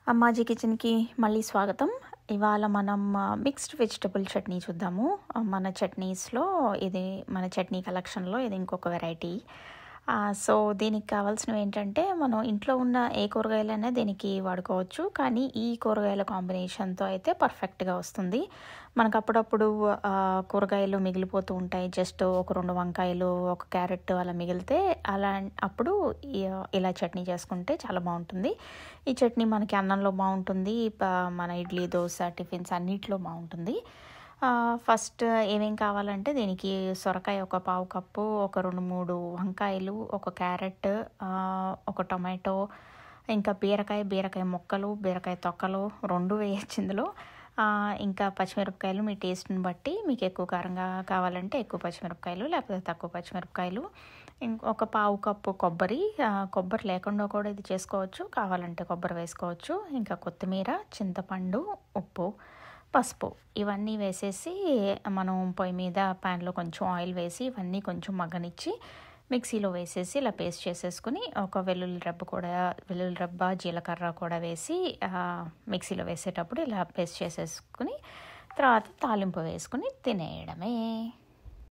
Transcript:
అమ్మాజీ కిచెన్‌కి మళ్ళీ స్వాగతం. ఇవాళ మనం మిక్స్డ్ వెజిటబుల్ చట్నీ చూద్దాము. మన చట్నీస్‌లో ఇది మన చట్నీ కలెక్షన్‌లో ఇది ఇంకొక వెరైటీ. సో, దీనికి కావాల్సినవేంటంటే, మనం ఇంట్లో ఉన్న ఏ కూరగాయలైనా దీనికి వాడుకోవచ్చు. కానీ ఈ కూరగాయల కాంబినేషన్‌తో అయితే పర్ఫెక్ట్‌గా వస్తుంది. మనకప్పుడప్పుడు కూరగాయలు మిగిలిపోతూ ఉంటాయి. జస్ట్ ఒక 2 వంకాయలు, ఒక క్యారెట్ అలా మిగిలితే అప్పుడు ఇలా చట్నీ చేసుకుంటే చాలా బావుంటుంది. ఈ చట్నీ మనకి అన్నంలో బావుంటుంది. మన ఇడ్లీ, దోస, టిఫిన్స్ అన్నిట్లో బావుంటుంది. ఫస్ట్ ఏమేం కావాలంటే దీనికి సొరకాయ ఒక పావు కప్పు, ఒక 2, 3 వంకాయలు, ఒక క్యారెట్, ఒక టొమాటో, ఇంకా బీరకాయ ముక్కలు, బీరకాయ తొక్కలు 2 వేయొచ్చు ఇందులో. ఇంకా పచ్చిమిరపకాయలు మీ టేస్ట్‌ని బట్టి మీకు ఎక్కువ కారంగా కావాలంటే ఎక్కువ పచ్చిమిరపకాయలు, లేకపోతే తక్కువ పచ్చిమిరపకాయలు. ఒక పావు కప్పు కొబ్బరి, కొబ్బరి లేకుండా కూడా ఇది చేసుకోవచ్చు. కావాలంటే కొబ్బరి వేసుకోవచ్చు. ఇంకా కొత్తిమీర, చింతపండు, ఉప్పు, పసుపు ఇవన్నీ వేసేసి మనం పొయ్యి మీద ప్యాన్లో కొంచెం ఆయిల్ వేసి ఇవన్నీ కొంచెం మగ్గనిచ్చి మిక్సీలో వేసేసి ఇలా పేస్ట్ చేసేసుకుని ఒక వెల్లుల్లి రబ్బ, జీలకర్ర కూడా వేసి మిక్సీలో వేసేటప్పుడు ఇలా పేస్ట్ చేసేసుకుని తర్వాత తాలింపు వేసుకుని తినేయడమే.